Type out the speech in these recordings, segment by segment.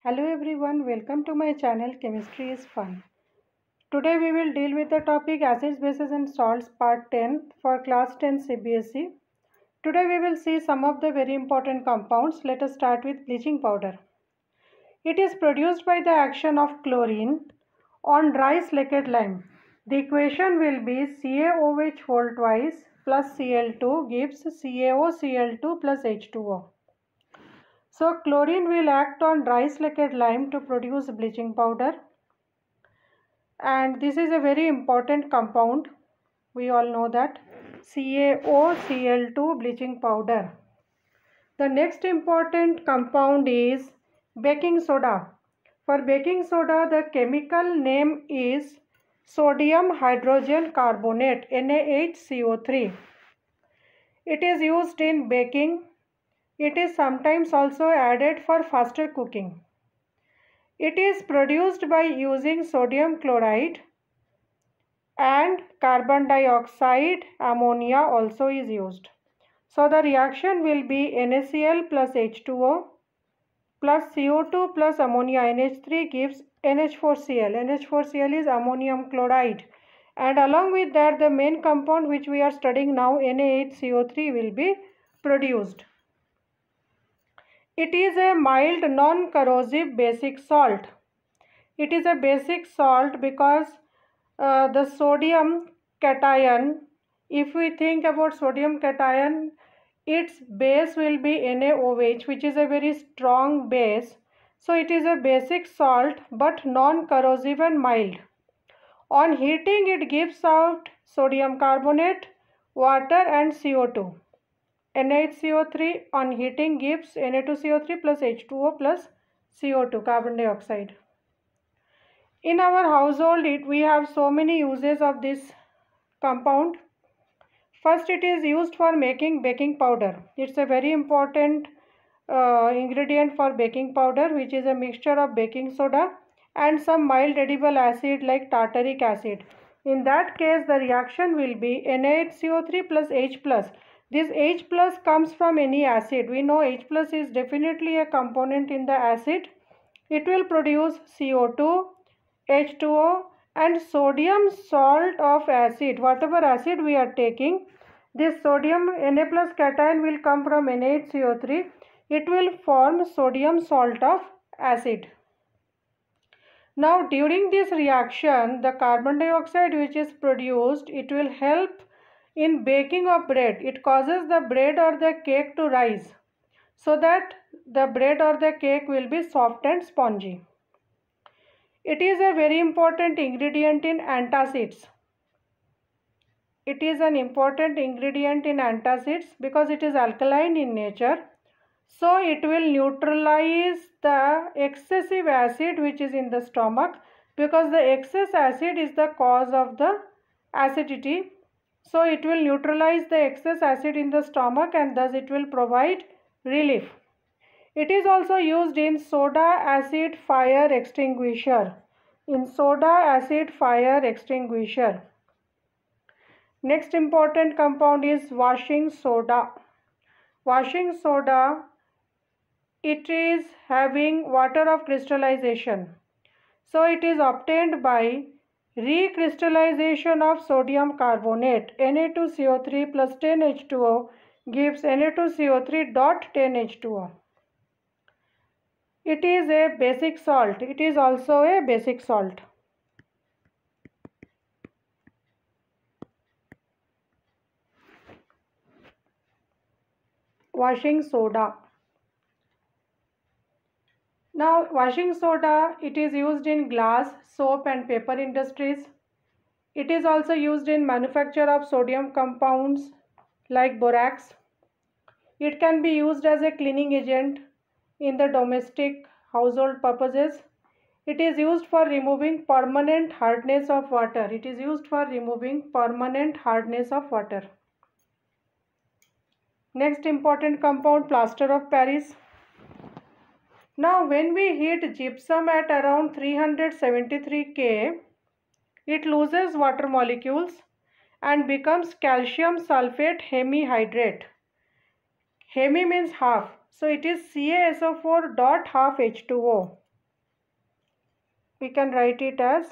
Hello everyone, welcome to my channel Chemistry is Fun. Today we will deal with the topic acids, bases and salts part 10 for class 10 CBSE. Today we will see some of the very important compounds. Let us start with bleaching powder. It is produced by the action of chlorine on dry slaked lime. The equation will be CaOH whole twice plus Cl2 gives CaOCl2 plus H2O. So chlorine will act on dry slaked lime to produce bleaching powder, and this is a very important compound. We all know that CaOCl2 bleaching powder. The next important compound is baking soda. For baking soda, the chemical name is sodium hydrogen carbonate NaHCO3. It is used in baking. It is sometimes also added for faster cooking. It is produced by using sodium chloride and carbon dioxide, ammonia also is used. So the reaction will be NaCl plus H2O plus CO2 plus ammonia NH3 gives NH4Cl. NH4Cl is ammonium chloride, and along with that the main compound which we are studying now, NaHCO3, will be produced. It is a mild non-corrosive basic salt. It is a basic salt because the sodium cation, if we think about sodium cation, its base will be NaOH, which is a very strong base. So it is a basic salt but non-corrosive and mild. On heating, it gives out sodium carbonate, water and CO2. NaHCO3 on heating gives Na2CO3 plus H2O plus CO2, carbon dioxide. In our household, we have so many uses of this compound. First, it is used for making baking powder. It's a very important ingredient for baking powder, which is a mixture of baking soda and some mild edible acid like tartaric acid. In that case, the reaction will be NaHCO3 plus H plus. This H plus comes from any acid. We know H plus is definitely a component in the acid. It will produce CO2, H2O and sodium salt of acid. Whatever acid we are taking, this sodium Na plus cation will come from NaHCO3. It will form sodium salt of acid. Now during this reaction, the carbon dioxide which is produced, it will help in baking of bread. It causes the bread or the cake to rise so that the bread or the cake will be soft and spongy. It is a very important ingredient in antacids. It is an important ingredient in antacids because it is alkaline in nature. So it will neutralize the excessive acid which is in the stomach, because the excess acid is the cause of the acidity. So it will neutralize the excess acid in the stomach and thus it will provide relief. It is also used in soda acid fire extinguisher. In soda acid fire extinguisher. Next important compound is washing soda. Washing soda, it is having water of crystallization. So it is obtained by recrystallization of sodium carbonate. Na2CO3 plus 10H2O gives Na2CO3 dot 10H2O. It is a basic salt. It is also a basic salt. Washing soda. Now washing soda, it is used in glass, soap and paper industries. It is also used in manufacture of sodium compounds like borax. It can be used as a cleaning agent in the domestic household purposes. It is used for removing permanent hardness of water. It is used for removing permanent hardness of water. Next important compound, plaster of Paris. Now when we heat gypsum at around 373 K, it loses water molecules and becomes calcium sulfate hemihydrate. Hemi means half. So it is CaSO4 dot half H2O. we can write it as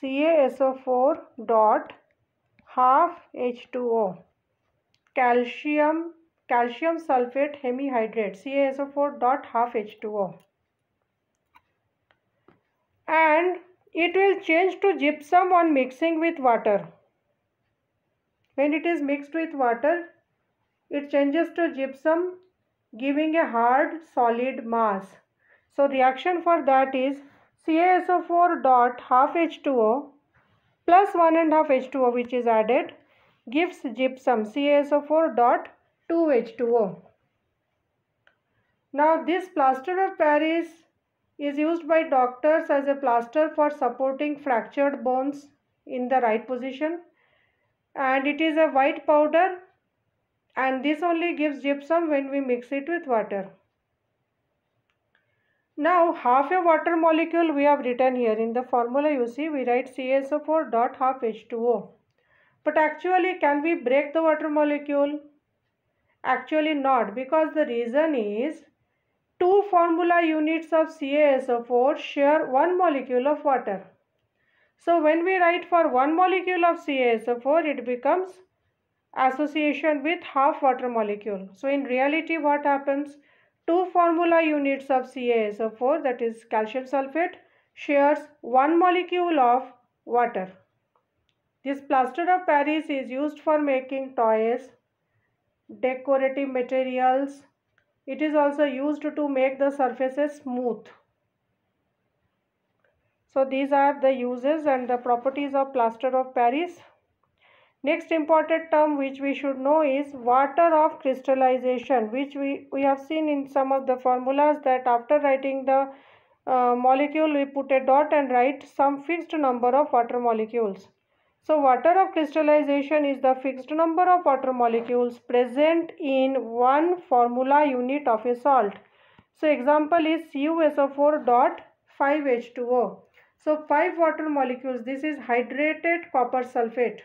CaSO4 dot half H2O, calcium sulfate hemihydrate, CaSO4 dot half H2O, and it will change to gypsum on mixing with water. When it is mixed with water, it changes to gypsum, giving a hard solid mass. So reaction for that is CaSO4 dot half H2O plus 1.5 H2O, which is added, gives gypsum CaSO4 dot 2 H2O. Now this plaster of Paris is used by doctors as a plaster for supporting fractured bones in the right position, and it is a white powder, and this only gives gypsum when we mix it with water. Now half a water molecule we have written here in the formula. You see, we write CaSO4 dot half H2O. But actually, can we break the water molecule? Actually not, because the reason is 2 formula units of CaSO4 share 1 molecule of water. So when we write for 1 molecule of CaSO4, it becomes association with half water molecule. So in reality, what happens? 2 formula units of CaSO4, that is calcium sulfate, shares 1 molecule of water. This plaster of Paris is used for making toys, decorative materials. It is also used to make the surfaces smooth. So these are the uses and the properties of plaster of Paris. Next important term which we should know is water of crystallization, which we have seen in some of the formulas that after writing the molecule we put a dot and write some fixed number of water molecules. So water of crystallization is the fixed number of water molecules present in 1 formula unit of a salt. So example is CuSO4 dot 5H2O. So 5 water molecules, this is hydrated copper sulfate.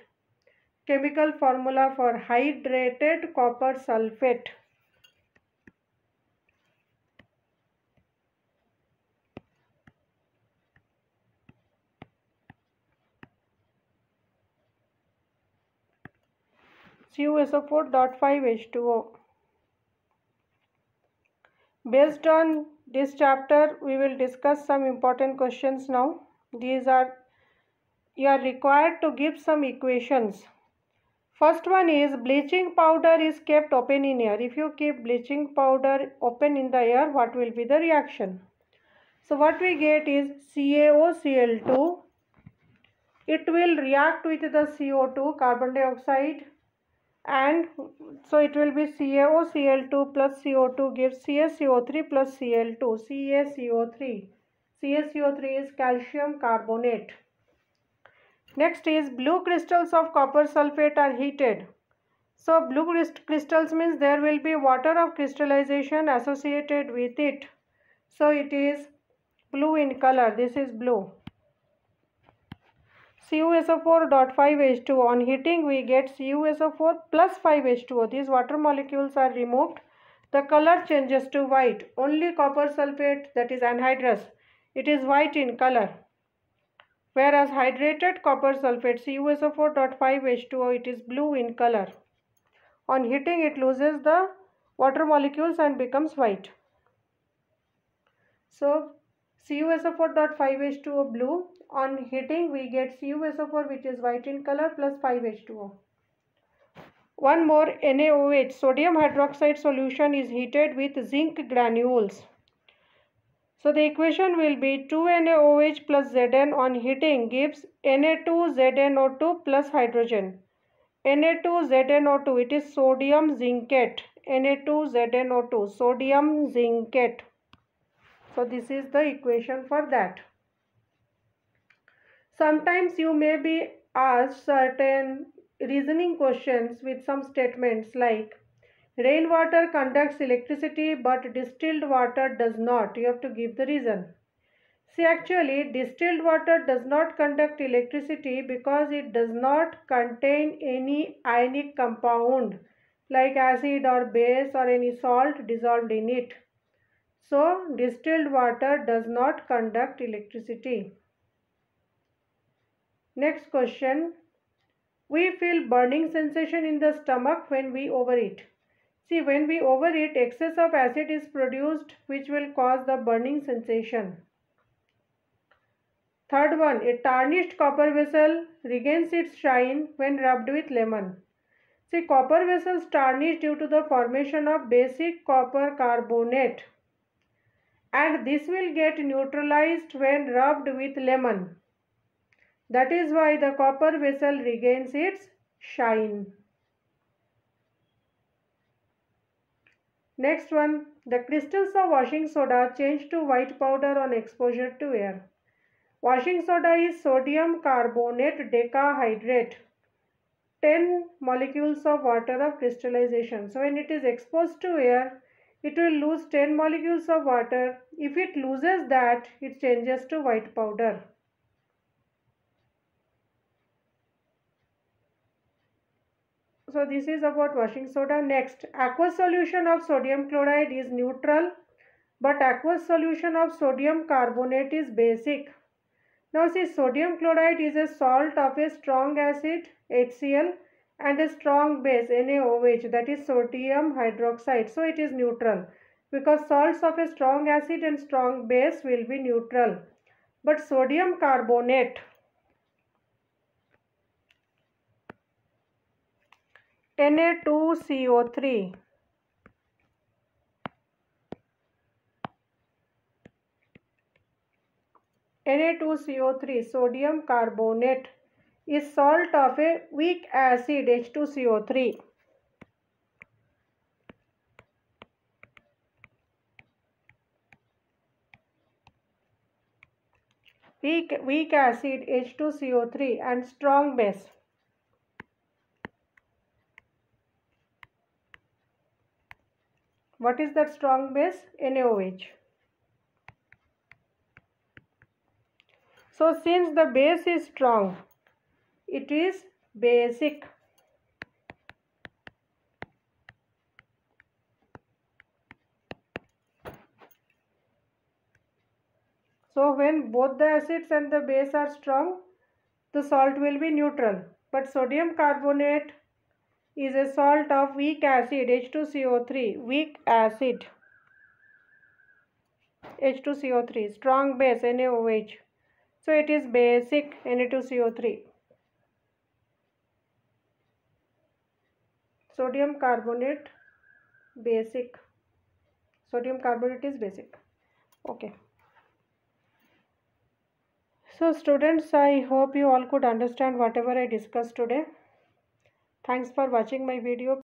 Chemical formula for hydrated copper sulfate. CuSO4 dot 5H2O. Based on this chapter, we will discuss some important questions now. These are, you are required to give some equations. First one is bleaching powder is kept open in air. If you keep bleaching powder open in the air, what will be the reaction? So what we get is CaOCl2. It will react with the CO2, carbon dioxide, and so it will be CaOCl2 plus CO2 gives CaCO3 plus Cl2, CaCO3. CaCO3 is calcium carbonate. Next is blue crystals of copper sulfate are heated. So blue crystals means there will be water of crystallization associated with it. So it is blue in color. This is blue. CuSO4 dot 5H2O. On heating we get CuSO4 plus 5H2O. These water molecules are removed. The color changes to white. Only copper sulfate, that is anhydrous, it is white in color. Whereas hydrated copper sulfate CuSO4 dot 5H2O, it is blue in color. On heating it loses the water molecules and becomes white. So CuSO4 dot 5H2O blue. On heating we get CuSO4 which is white in color plus 5H2O. One more, NaOH, sodium hydroxide solution, is heated with zinc granules. So the equation will be 2NaOH plus Zn on heating gives Na2ZnO2 plus hydrogen. Na2ZnO2, it is sodium zincate. Na2ZnO2, sodium zincate. So this is the equation for that. Sometimes you may be asked certain reasoning questions with some statements like rainwater conducts electricity but distilled water does not. You have to give the reason. See, actually distilled water does not conduct electricity because it does not contain any ionic compound like acid or base or any salt dissolved in it. So distilled water does not conduct electricity. Next question. We feel burning sensation in the stomach when we overeat. See, when we overeat, excess of acid is produced which will cause the burning sensation. Third one, a tarnished copper vessel regains its shine when rubbed with lemon. See, copper vessels tarnish due to the formation of basic copper carbonate, and this will get neutralized when rubbed with lemon. That is why the copper vessel regains its shine. Next one, the crystals of washing soda change to white powder on exposure to air. Washing soda is sodium carbonate decahydrate, 10 molecules of water of crystallization. So when it is exposed to air, it will lose 10 molecules of water. If it loses that, it changes to white powder. So this is about washing soda. Next, aqueous solution of sodium chloride is neutral, but aqueous solution of sodium carbonate is basic. Now see, sodium chloride is a salt of a strong acid, HCl, and a strong base, NaOH, that is sodium hydroxide. So it is neutral because salts of a strong acid and strong base will be neutral. But sodium carbonate, Na2CO3, Na2CO3, sodium carbonate, is salt of a weak acid, H2CO3. Weak acid, H2CO3, and strong base. What is that strong base? NaOH. So since the base is strong, it is basic. So when both the acids and the base are strong, the salt will be neutral. But sodium carbonate is a salt of weak acid, H2CO3, weak acid, H2CO3, strong base, NaOH. So it is basic, Na2CO3. Sodium carbonate, basic. Sodium carbonate is basic. Okay. So students, I hope you all could understand whatever I discussed today. Thanks for watching my video.